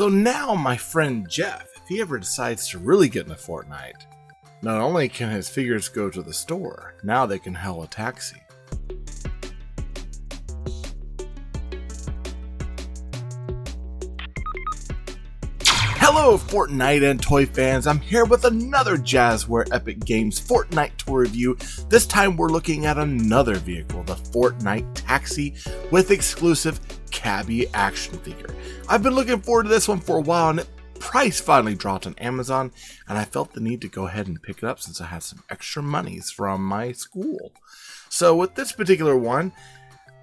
So now my friend Jeff, if he ever decides to really get into Fortnite, not only can his figures go to the store, now they can hail a taxi. Hello Fortnite and toy fans, I'm here with another Jazwares Epic Games Fortnite toy review. This time we're looking at another vehicle, the Fortnite Taxi with exclusive Cabbie action figure. I've been looking forward to this one for a while and price finally dropped on Amazon and I felt the need to go ahead and pick it up since I had some extra monies from my school. So with this particular one,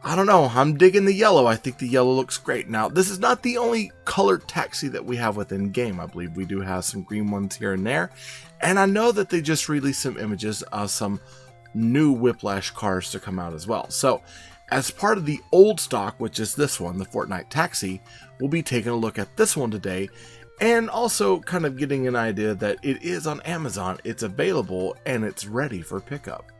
I don't know, I'm digging the yellow. I think the yellow looks great. Now, this is not the only colored taxi that we have within game. I believe we do have some green ones here and there. And I know that they just released some images of some new Whiplash cars to come out as well. So, as part of the old stock, which is this one, the Fortnite Taxi, we'll be taking a look at this one today. And also kind of getting an idea that it is on Amazon, it's available, and it's ready for pickup.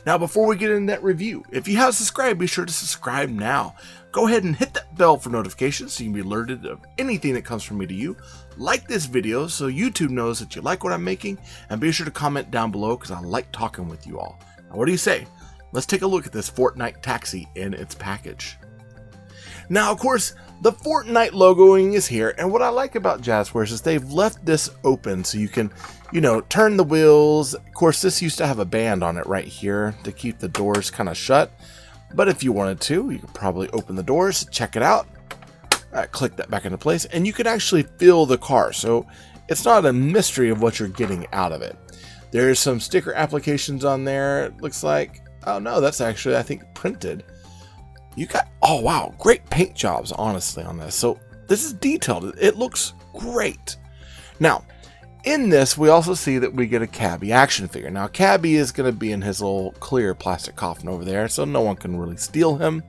Now, before we get into that review, if you haven't subscribed, be sure to subscribe now. Go ahead and hit that bell for notifications so you can be alerted of anything that comes from me to you. Like this video so YouTube knows that you like what I'm making, and be sure to comment down below because I like talking with you all. Now, what do you say? Let's take a look at this Fortnite Taxi in its package. Now, of course, the Fortnite logoing is here, and what I like about Jazwares is they've left this open so you can, turn the wheels. Of course, this used to have a band on it right here to keep the doors kind of shut, but if you wanted to, you could probably open the doors, check it out, click that back into place, and you can actually feel the car, so it's not a mystery of what you're getting out of it. There's some sticker applications on there, it looks like. Oh no, that's actually, I think, printed. You got, oh wow, great paint jobs, honestly, on this. So this is detailed. It looks great. Now, in this, we also see that we get a Cabbie action figure. Now, Cabbie is going to be in his little clear plastic coffin over there, so no one can really steal him.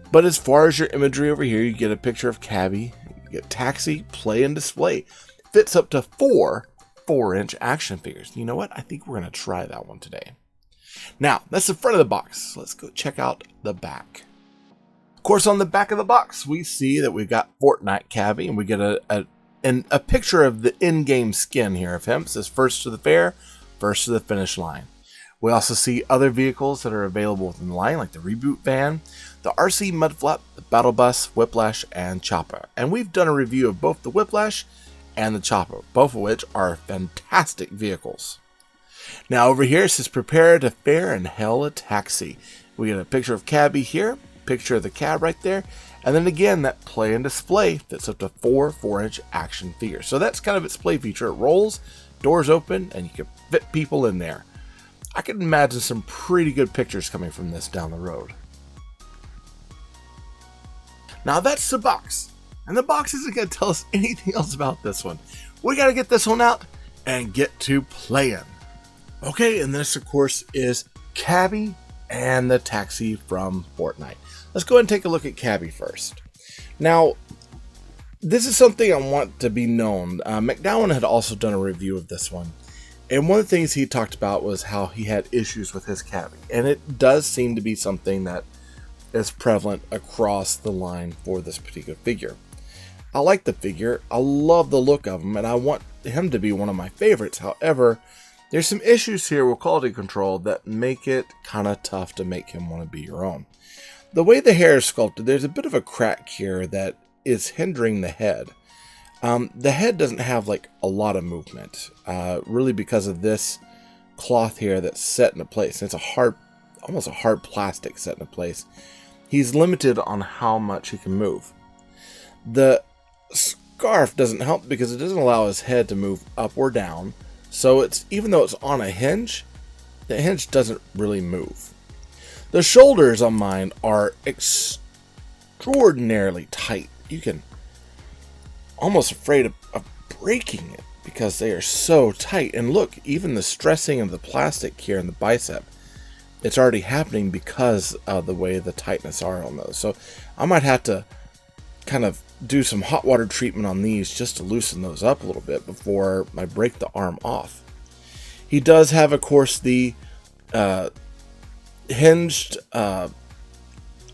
But as far as your imagery over here, you get a picture of Cabbie, you get Taxi, Play, and Display. Fits up to 4 4-inch action figures. You know what? I think we're going to try that one today. Now, that's the front of the box. Let's go check out the back. Of course, on the back of the box, we see that we've got Fortnite Cabbie, and we get a picture of the in-game skin here of him. It says first to the fair, first to the finish line. We also see other vehicles that are available within the line, like the Reboot Van, the RC Mudflap, the Battle Bus, Whiplash, and Chopper. And we've done a review of both the Whiplash and the Chopper, both of which are fantastic vehicles. Now over here it says prepare to fare and hail a taxi. We get a picture of Cabbie here, picture of the cab right there, and then again that Play and Display that's up to 4 4-inch action figures. So that's kind of its play feature. It rolls, doors open, and you can fit people in there. I can imagine some pretty good pictures coming from this down the road. Now that's the box, and the box isn't going to tell us anything else about this one. We got to get this one out and get to playing. Okay, and this of course is Cabbie and the taxi from Fortnite. Let's go ahead and take a look at Cabbie first. Now, this is something I want to be known. McDowell had also done a review of this one, and one of the things he talked about was how he had issues with his Cabbie, and it does seem to be something that is prevalent across the line for this particular figure. I like the figure, I love the look of him, and I want him to be one of my favorites. However, there's some issues here with quality control that make it kind of tough to make him want to be your own. The way the hair is sculpted, there's a bit of a crack here that is hindering the head. The head doesn't have like a lot of movement, really because of this cloth here that's set into place. It's almost a hard plastic set into place. He's limited on how much he can move. The scarf doesn't help because it doesn't allow his head to move up or down. So even though it's on a hinge, the hinge doesn't really move. The shoulders on mine are extraordinarily tight. You can almost afraid of breaking it because they are so tight. And look, even the stressing of the plastic here in the bicep, it's already happening because of the way the tightness are on those. So I might have to kind of do some hot water treatment on these just to loosen those up a little bit before I break the arm off. He does have, of course, the hinged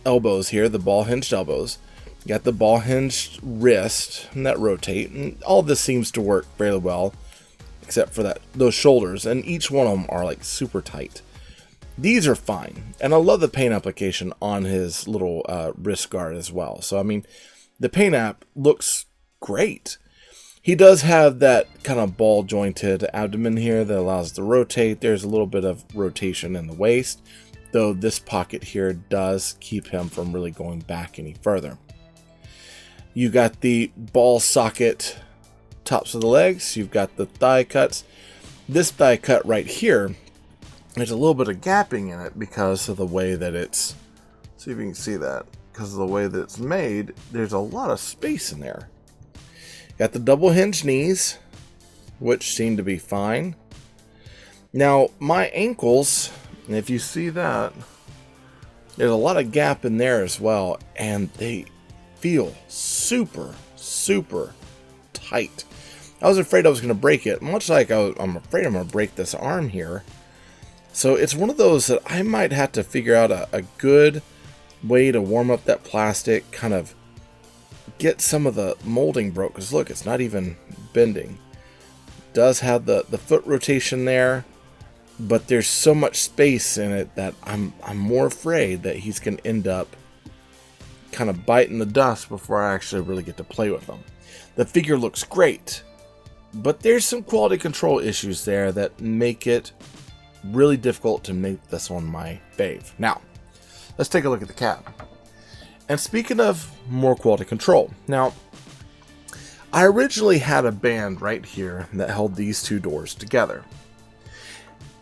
elbows here, the ball hinged elbows, You got the ball hinged wrist and that rotate, and all this seems to work fairly well, except for those shoulders, and each one of them are like super tight. These are fine, and I love the paint application on his little wrist guard as well. So I mean, the paint app looks great. He does have that kind of ball jointed abdomen here that allows it to rotate. There's a little bit of rotation in the waist, though this pocket here does keep him from really going back any further. You got the ball socket tops of the legs. You've got the thigh cuts. This thigh cut right here, there's a little bit of gapping in it because of the way that it's, see if you can see that, because of the way that it's made, there's a lot of space in there. Got the double hinge knees, which seem to be fine. Now, my ankles, and if you see that, there's a lot of gap in there as well, and they feel super, super tight. I was afraid I was going to break it, much like I'm afraid I'm going to break this arm here. So it's one of those that I might have to figure out a good way to warm up that plastic, kind of get some of the molding broke, because look, it's not even bending. It does have the foot rotation there, but there's so much space in it that I'm more afraid that he's going to end up kind of biting the dust before I actually really get to play with him. The figure looks great, but there's some quality control issues there that make it really difficult to make this one my fave. Now, let's take a look at the cab. And speaking of more quality control, now, I originally had a band right here that held these two doors together.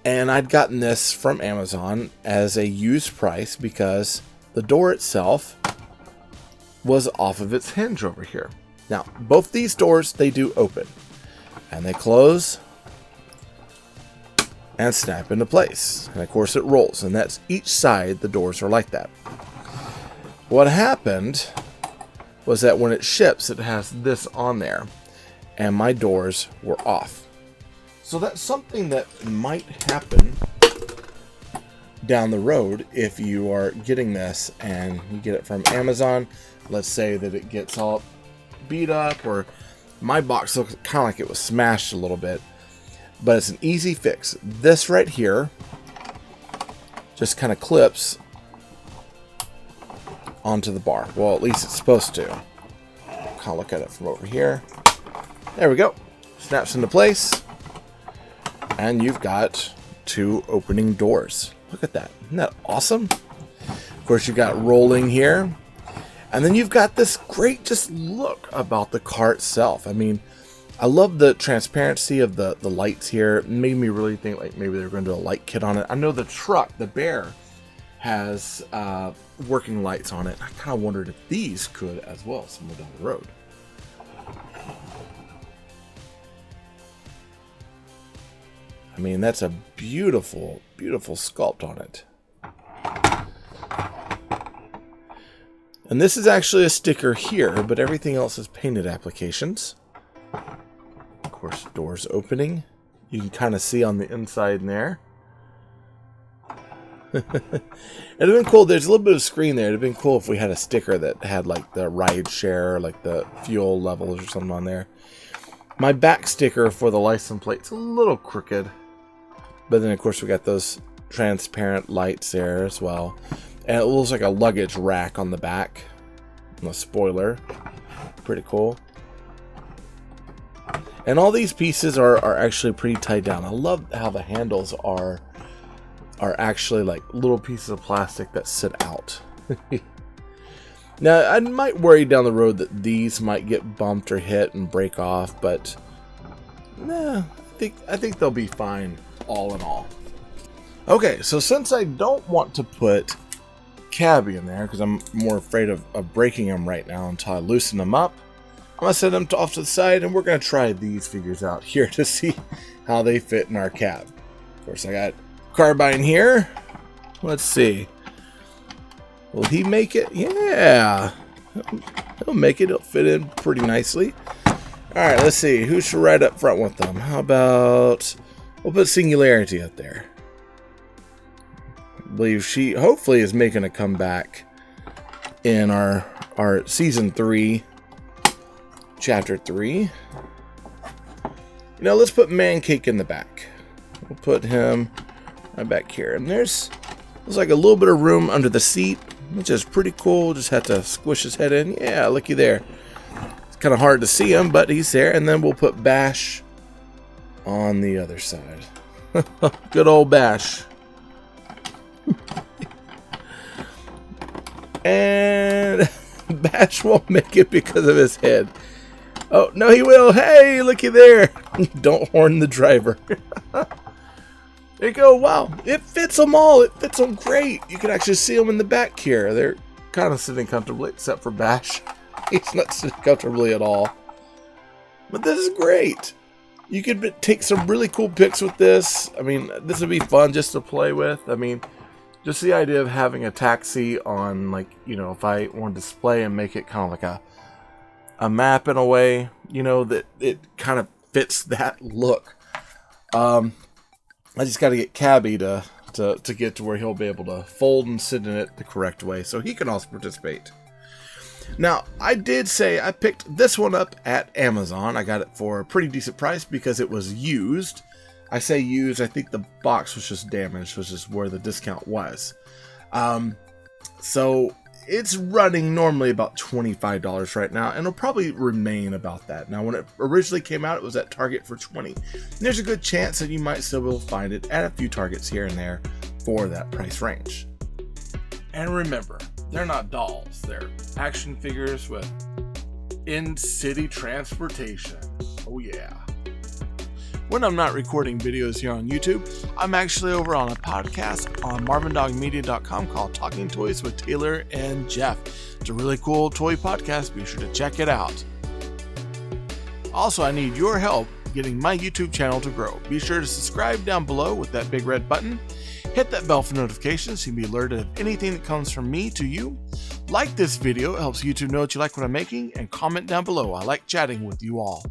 And I'd gotten this from Amazon as a used price because the door itself was off of its hinge over here. Now, both these doors, they do open. And they close and snap into place. And of course it rolls. And that's each side, the doors are like that. What happened was that when it ships, it has this on there. And my doors were off. So that's something that might happen down the road if you are getting this and you get it from Amazon. Let's say that it gets all beat up, or my box looks kind of like it was smashed a little bit, but it's an easy fix. This right here just kind of clips onto the bar. Well, at least it's supposed to. Kind of look at it from over here. There we go. Snaps into place. And you've got two opening doors. Look at that. Isn't that awesome? Of course, you've got rolling here. And then you've got this great just look about the car itself. I mean, I love the transparency of the lights here. It made me really think like maybe they're going to do a light kit on it. I know the truck, the Bear, has working lights on it. I kind of wondered if these could as well somewhere down the road. I mean, that's a beautiful, beautiful sculpt on it. And this is actually a sticker here, but everything else is painted applications. Of course, doors opening. You can kind of see on the inside in there. It'd have been cool. There's a little bit of screen there. It'd have been cool if we had a sticker that had like the ride share, like the fuel levels or something on there. My back sticker for the license plate's a little crooked. But then, of course, we got those transparent lights there as well. And it looks like a luggage rack on the back. And a spoiler. Pretty cool. And all these pieces are actually pretty tied down. I love how the handles are actually like little pieces of plastic that sit out. Now, I might worry down the road that these might get bumped or hit and break off. But, nah, I think they'll be fine. All in all. Okay, so since I don't want to put Cabbie in there, because I'm more afraid of breaking him right now until I loosen him up, I'm going to set them off to the side, and we're going to try these figures out here to see how they fit in our cab. Of course, I got Carbine here. Let's see. Will he make it? Yeah. He'll make it. He'll fit in pretty nicely. Alright, let's see. Who should ride up front with them? How about... we'll put Singularity up there. I believe she hopefully is making a comeback in our our season 3, chapter 3. Let's put Man Cake in the back. We'll put him right back here. And there's like a little bit of room under the seat, which is pretty cool. Just have to squish his head in. Yeah, looky there. It's kind of hard to see him, but he's there. And then we'll put Bash on the other side. Good old Bash. And Bash won't make it because of his head. Oh, no, he will. Hey, looky there. Don't horn the driver. There you go. Wow. It fits them all. It fits them great. You can actually see them in the back here. They're kind of sitting comfortably, except for Bash. He's not sitting comfortably at all. But this is great. You could take some really cool pics with this. I mean, this would be fun just to play with. I mean, just the idea of having a taxi on, like, if I want to display and make it kind of like a map in a way, that it kind of fits that look. I just got to get Cabbie to get to where he'll be able to fold and sit in it the correct way, so he can also participate. Now, I did say I picked this one up at Amazon. I got it for a pretty decent price because it was used. I say used, I think the box was just damaged, which is where the discount was. So it's running normally about $25 right now, and it'll probably remain about that. Now, when it originally came out, it was at Target for $20. And there's a good chance that you might still be able to find it at a few Targets here and there for that price range. And remember, they're not dolls. They're action figures with in-city transportation. Oh yeah. When I'm not recording videos here on YouTube, I'm actually over on a podcast on marvindogmedia.com called Talking Toys with Taylor and Jeff. It's a really cool toy podcast. Be sure to check it out. Also, I need your help getting my YouTube channel to grow. Be sure to subscribe down below with that big red button. Hit that bell for notifications so you can be alerted of anything that comes from me to you. Like this video, it helps YouTube know what you like what I'm making, and comment down below. I like chatting with you all.